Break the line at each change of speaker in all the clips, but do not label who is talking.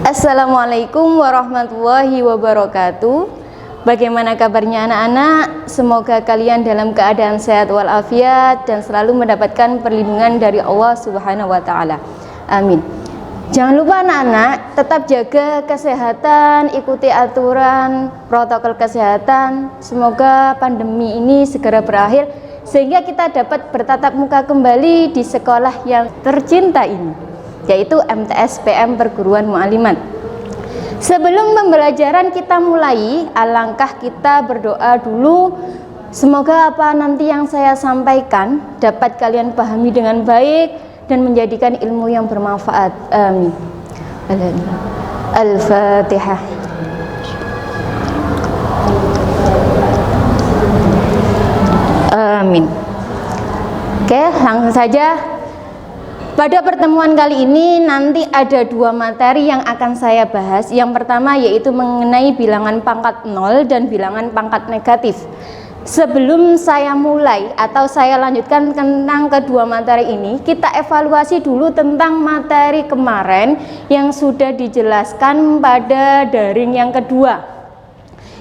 Assalamualaikum warahmatullahi wabarakatuh. Bagaimana kabarnya anak-anak? Semoga kalian dalam keadaan sehat walafiat dan selalu mendapatkan perlindungan dari Allah Subhanahu wa taala. Amin. Jangan lupa anak-anak tetap jaga kesehatan, ikuti aturan protokol kesehatan. Semoga pandemi ini segera berakhir sehingga kita dapat bertatap muka kembali di sekolah yang tercinta ini, yaitu MTS PM Perguruan Mu'allimat. Sebelum pembelajaran kita mulai, alangkah kita berdoa dulu. Semoga apa nanti yang saya sampaikan dapat kalian pahami dengan baik dan menjadikan ilmu yang bermanfaat. Amin. Al-Fatihah. Amin. Oke, langsung saja. Pada pertemuan kali ini nanti ada dua materi yang akan saya bahas. Yang pertama yaitu mengenai bilangan pangkat 0 dan bilangan pangkat negatif. Sebelum saya mulai atau saya lanjutkan tentang kedua materi ini, kita evaluasi dulu tentang materi kemarin yang sudah dijelaskan pada daring yang kedua,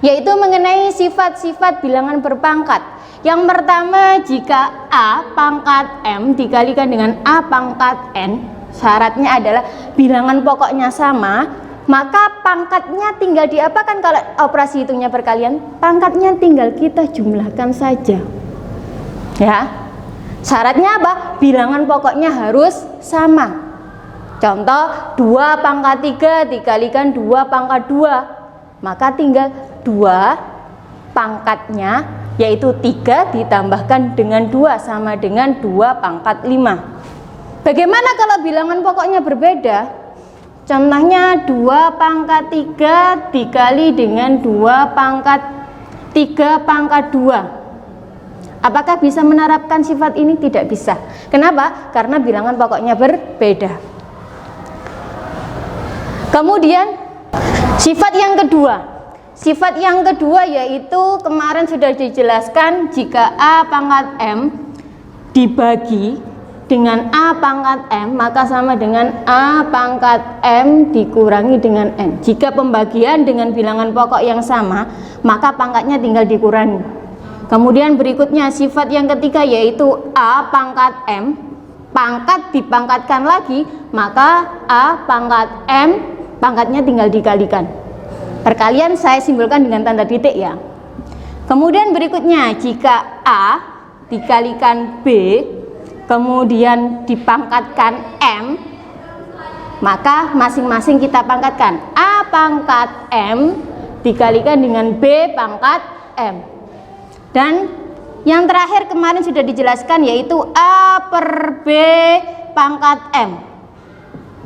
yaitu mengenai sifat-sifat bilangan berpangkat. Yang pertama, jika A pangkat M dikalikan dengan A pangkat N, syaratnya adalah bilangan pokoknya sama, maka pangkatnya tinggal diapakan kalau operasi hitungnya perkalian? Pangkatnya tinggal kita jumlahkan saja. Ya. Syaratnya apa? Bilangan pokoknya harus sama. Contoh, 2 pangkat 3 dikalikan 2 pangkat 2, maka tinggal 2 pangkatnya yaitu 3 ditambahkan dengan 2 sama dengan 2 pangkat 5. Bagaimana kalau bilangan pokoknya berbeda? Contohnya 2 pangkat 3 dikali dengan 2 pangkat 3 pangkat 2. Apakah bisa menerapkan sifat ini? Tidak bisa. Kenapa? Karena bilangan pokoknya berbeda. Kemudian sifat yang kedua. Sifat yang kedua yaitu kemarin sudah dijelaskan, jika A pangkat M dibagi dengan A pangkat M maka sama dengan A pangkat M dikurangi dengan N. Jika pembagian dengan bilangan pokok yang sama maka pangkatnya tinggal dikurangi. Kemudian berikutnya sifat yang ketiga yaitu A pangkat M pangkat dipangkatkan lagi, maka A pangkat M pangkatnya tinggal dikalikan. Perkalian saya simbolkan dengan tanda titik ya. Kemudian berikutnya, jika A dikalikan B kemudian dipangkatkan M, maka masing-masing kita pangkatkan. A pangkat M dikalikan dengan B pangkat M. Dan yang terakhir kemarin sudah dijelaskan yaitu A per B pangkat M.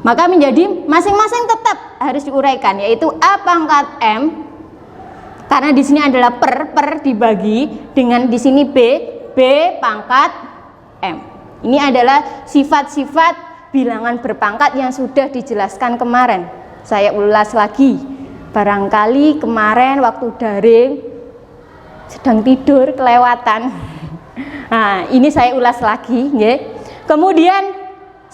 Maka menjadi masing-masing tetap harus diuraikan, yaitu A pangkat M, karena di sini adalah per dibagi dengan di sini B pangkat M. Ini adalah sifat-sifat bilangan berpangkat yang sudah dijelaskan kemarin. Saya ulas lagi. Barangkali kemarin waktu daring sedang tidur kelewatan. Nah, ini saya ulas lagi, ya. Kemudian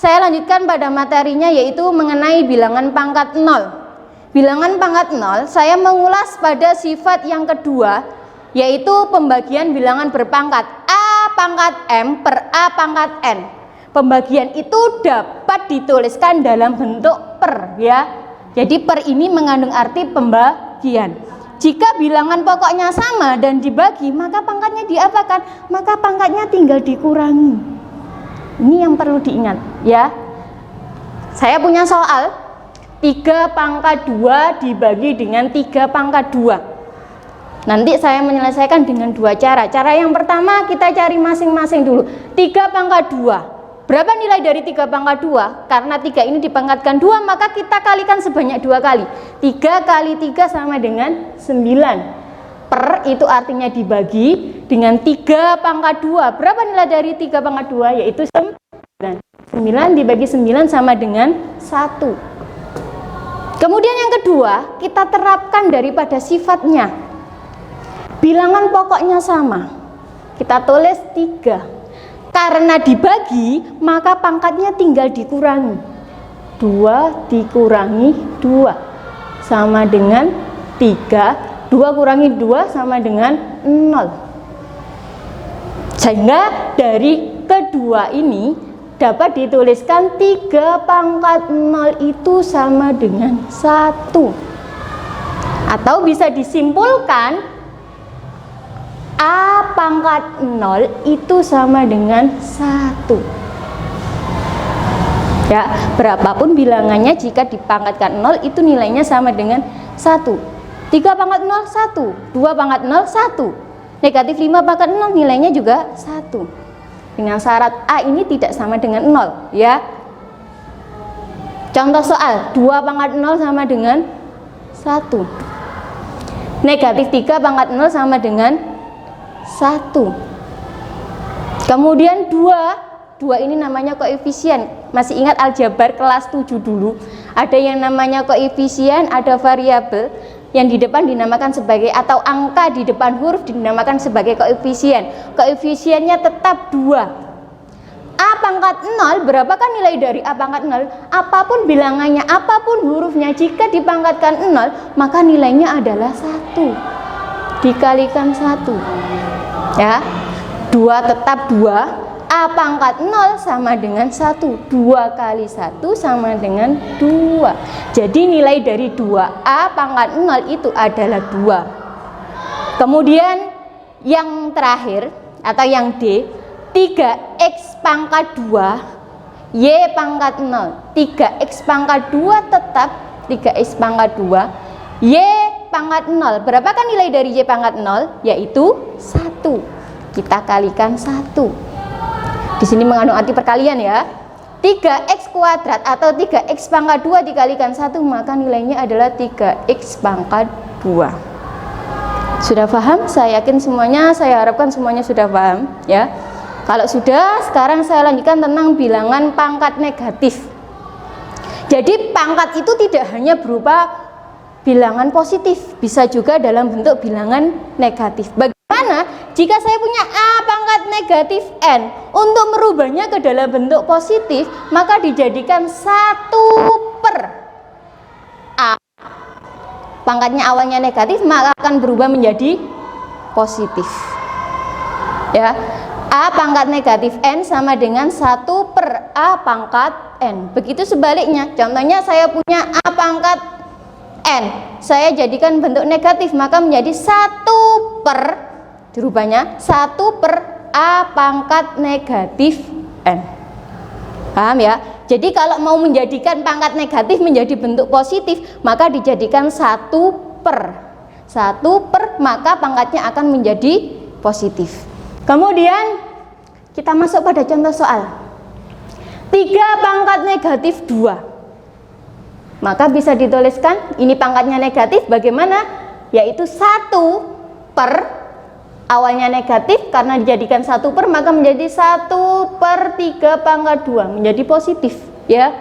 saya lanjutkan pada materinya yaitu mengenai bilangan pangkat 0. Bilangan pangkat 0 saya mengulas pada sifat yang kedua yaitu pembagian bilangan berpangkat A pangkat M per A pangkat N. Pembagian itu dapat dituliskan dalam bentuk per ya. Jadi per ini mengandung arti pembagian. Jika bilangan pokoknya sama dan dibagi maka pangkatnya diapakan? Maka pangkatnya tinggal dikurangi. Ini yang perlu diingat ya. Saya punya soal 3 pangkat 2 dibagi dengan 3 pangkat 2. Nanti saya menyelesaikan dengan dua cara. Cara yang pertama kita cari masing-masing dulu. 3 pangkat 2. Berapa nilai dari 3 pangkat 2? Karena 3 ini dipangkatkan 2 maka kita kalikan sebanyak 2 kali. 3 kali 3 sama dengan 9. Per itu artinya dibagi dengan 3 pangkat 2. Berapa nilai dari 3 pangkat 2? Yaitu 9. 9 dibagi 9 sama dengan 1. Kemudian yang kedua, kita terapkan daripada sifatnya. Bilangan pokoknya sama. Kita tulis 3. Karena dibagi, maka pangkatnya tinggal dikurangi. 2 dikurangi 2 sama dengan 3. 2 kurangi 2 sama dengan 0. Sehingga dari kedua ini dapat dituliskan 3 pangkat 0 itu sama dengan 1. Atau bisa disimpulkan A pangkat 0 itu sama dengan 1. Ya, berapapun bilangannya jika dipangkatkan 0 itu nilainya sama dengan 1. 3 pangkat 0 1, 2 pangkat 0 1. Negatif 5 pangkat 0 nilainya juga 1. Dengan syarat A ini tidak sama dengan 0 ya. Contoh soal 2 pangkat 0 sama dengan 1. Negatif 3 pangkat 0 sama dengan 1. Kemudian 2 ini namanya koefisien. Masih ingat aljabar kelas 7 dulu? Ada yang namanya koefisien, ada variabel yang di depan dinamakan sebagai, atau angka di depan huruf dinamakan sebagai koefisien. Koefisiennya tetap 2. A pangkat 0, berapakah nilai dari A pangkat 0? Apapun bilangannya, apapun hurufnya, jika dipangkatkan 0, maka nilainya adalah 1 dikalikan 1. Ya, 2 tetap 2. A pangkat 0 sama dengan 1. 2 kali 1 sama dengan 2. Jadi nilai dari 2A pangkat 0 itu adalah 2. Kemudian yang terakhir atau yang D, 3x pangkat 2 Y pangkat 0. 3x pangkat 2 tetap 3x pangkat 2 Y pangkat 0. Berapakah nilai dari Y pangkat 0? Yaitu 1. Kita kalikan 1. Di sini mengandung arti perkalian ya. 3x kuadrat atau 3x pangkat 2 dikalikan 1, maka nilainya adalah 3x pangkat 2. Sudah paham? Saya yakin semuanya, saya harapkan semuanya sudah paham ya. Kalau sudah, sekarang saya lanjutkan tentang bilangan pangkat negatif. Jadi pangkat itu tidak hanya berupa bilangan positif, bisa juga dalam bentuk bilangan negatif. Bagaimana jika saya punya A pangkat negatif N? Untuk merubahnya ke dalam bentuk positif, maka dijadikan 1 per A. Pangkatnya awalnya negatif, maka akan berubah menjadi positif. Ya, A pangkat negatif N sama dengan 1 per A pangkat N. Begitu sebaliknya, contohnya saya punya A pangkat N, saya jadikan bentuk negatif, maka menjadi 1 per, dirubahnya 1 per A pangkat negatif N. Paham ya? Jadi kalau mau menjadikan pangkat negatif menjadi bentuk positif, maka dijadikan 1 per 1 per, maka pangkatnya akan menjadi positif. Kemudian kita masuk pada contoh soal 3 pangkat negatif 2. Maka bisa dituliskan ini pangkatnya negatif, bagaimana? Yaitu 1 per, awalnya negatif karena dijadikan 1 per, maka menjadi 1 per 3 pangkat 2, menjadi positif ya.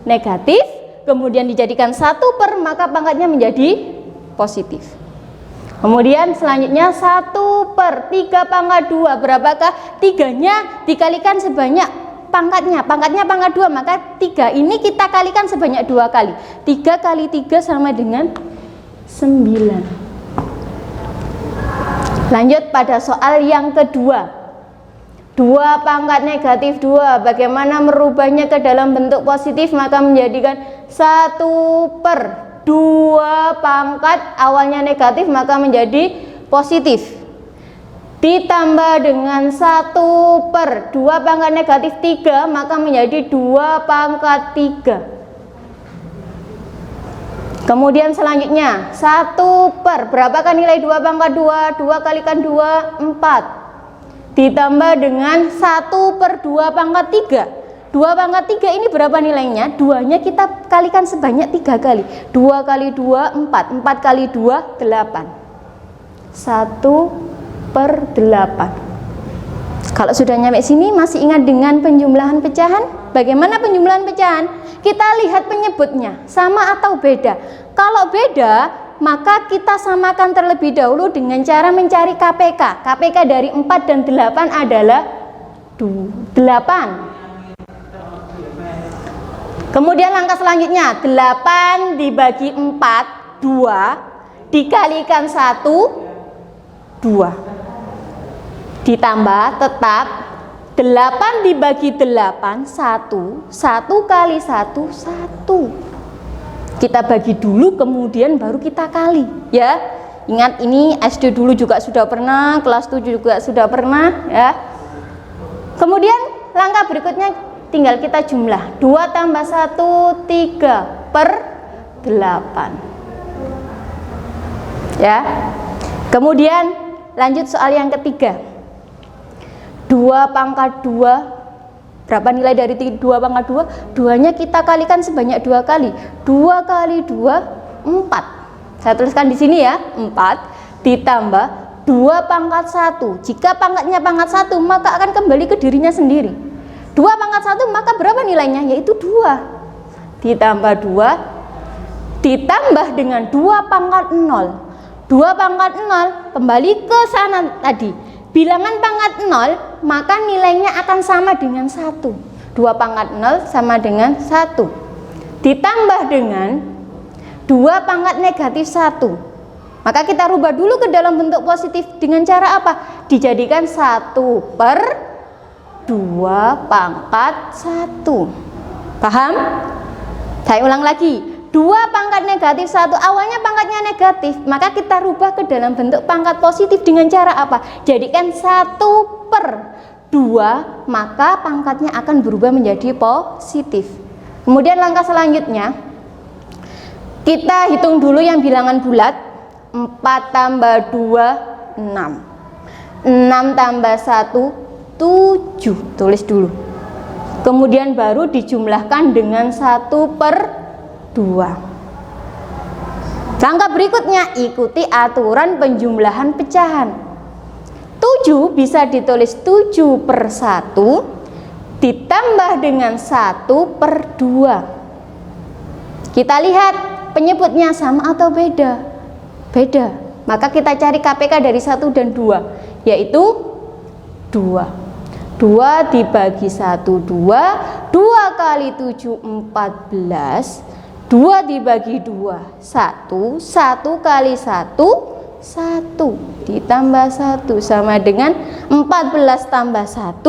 Negatif, kemudian dijadikan 1 per, maka pangkatnya menjadi positif. Kemudian selanjutnya 1 per 3 pangkat 2, berapakah? 3-nya dikalikan sebanyak pangkatnya pangkat 2, maka 3 ini kita kalikan sebanyak 2 kali. 3 kali 3 sama dengan 9. Lanjut pada soal yang kedua. 2 pangkat negatif 2, bagaimana merubahnya ke dalam bentuk positif? Maka menjadikan 1 per 2 pangkat awalnya negatif, maka menjadi positif. Ditambah dengan 1 per 2 pangkat negatif 3, maka menjadi 2 pangkat 3. Kemudian selanjutnya 1 per, berapakah nilai 2 pangkat 2? 2 kalikan 2, 4. Ditambah dengan 1 per 2 pangkat 3. 2 pangkat 3 ini berapa nilainya? 2-nya kita kalikan sebanyak 3 kali. 2 kali 2, 4. 4 kali 2, 8. 1 per 8. Kalau sudah nyampe sini masih ingat dengan penjumlahan pecahan? Bagaimana penjumlahan pecahan? Kita lihat penyebutnya, sama atau beda. Kalau beda, maka kita samakan terlebih dahulu dengan cara mencari KPK. KPK dari 4 dan 8 adalah 8. Kemudian langkah selanjutnya 8 dibagi 4 2 dikalikan 1 2 ditambah tetap 8 dibagi 8 1 1 kali 1 1. Kita bagi dulu kemudian baru kita kali ya. Ingat ini SD dulu juga sudah pernah, kelas 7 juga sudah pernah ya. Kemudian langkah berikutnya tinggal kita jumlah 2 tambah 1 3 per 8 ya. Kemudian lanjut soal yang ketiga, 2 pangkat 2 berapa nilai dari 2 pangkat 2? 2 nya kita kalikan sebanyak 2 kali. 2 kali 2 4. Saya tuliskan di sini ya, 4 ditambah 2 pangkat 1. Jika pangkatnya pangkat 1 maka akan kembali ke dirinya sendiri. 2 pangkat 1 maka berapa nilainya? Yaitu 2 ditambah 2 ditambah dengan 2 pangkat 0. 2 pangkat 0 kembali ke sana tadi. Bilangan pangkat 0 maka nilainya akan sama dengan 1. 2 pangkat 0 sama dengan 1 ditambah dengan 2 pangkat negatif 1. Maka kita rubah dulu ke dalam bentuk positif dengan cara apa? Dijadikan 1 per 2 pangkat 1. Paham? Saya ulang lagi, 2 pangkat negatif 1, awalnya pangkatnya negatif, maka kita rubah ke dalam bentuk pangkat positif dengan cara apa? Jadikan 1 per 2, maka pangkatnya akan berubah menjadi positif. Kemudian langkah selanjutnya, kita hitung dulu yang bilangan bulat. 4 tambah 2 6, 6 tambah 1 7, tulis dulu. Kemudian baru dijumlahkan dengan 1 per 2. Langkah berikutnya, ikuti aturan penjumlahan pecahan. 7 bisa ditulis 7 per 1 ditambah dengan 1 per 2. Kita lihat penyebutnya sama atau beda? Beda. Maka kita cari KPK dari 1 dan 2, yaitu 2. 2 dibagi 1 2, 2 kali 7 14, 2 dibagi 2 1, 1 kali 1 1 ditambah 1 sama dengan 14 tambah 1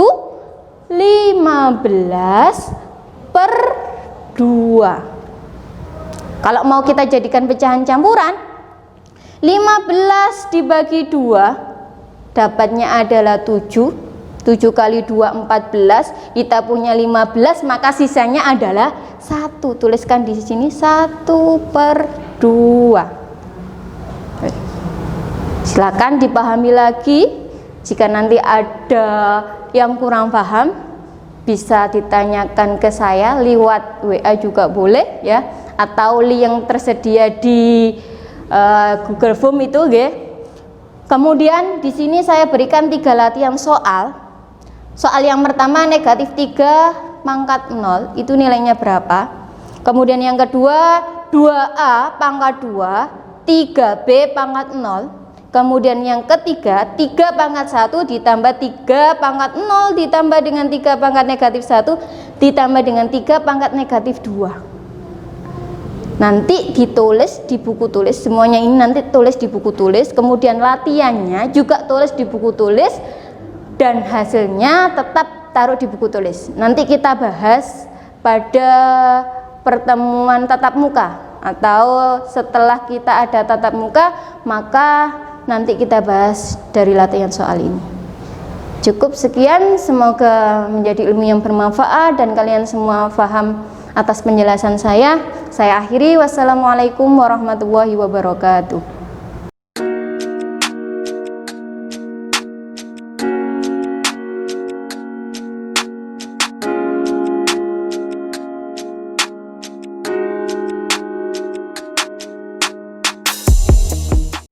15 per 2. Kalau mau kita jadikan pecahan campuran, 15 dibagi 2 dapatnya adalah 7. 7 kali 2 14, kita punya 15, maka sisanya adalah 1. Tuliskan di sini 1 per 2. Silakan dipahami lagi. Jika nanti ada yang kurang paham, bisa ditanyakan ke saya lewat WA juga boleh ya, atau link yang tersedia di Google Form itu nggih. Kemudian di sini saya berikan 3 latihan soal. Soal yang pertama, negatif 3 pangkat 0 itu nilainya berapa? Kemudian yang kedua, 2A pangkat 2 3B pangkat 0. Kemudian yang ketiga, 3 pangkat 1 ditambah 3 pangkat 0 ditambah dengan 3 pangkat negatif 1 ditambah dengan 3 pangkat negatif 2. Nanti ditulis di buku tulis, semuanya ini nanti tulis di buku tulis. Kemudian latihannya juga tulis di buku tulis, dan hasilnya tetap taruh di buku tulis. Nanti kita bahas pada pertemuan tatap muka, atau setelah kita ada tatap muka, maka nanti kita bahas dari latihan soal ini. Cukup sekian, semoga menjadi ilmu yang bermanfaat dan kalian semua paham atas penjelasan saya. Saya akhiri, wassalamualaikum warahmatullahi wabarakatuh.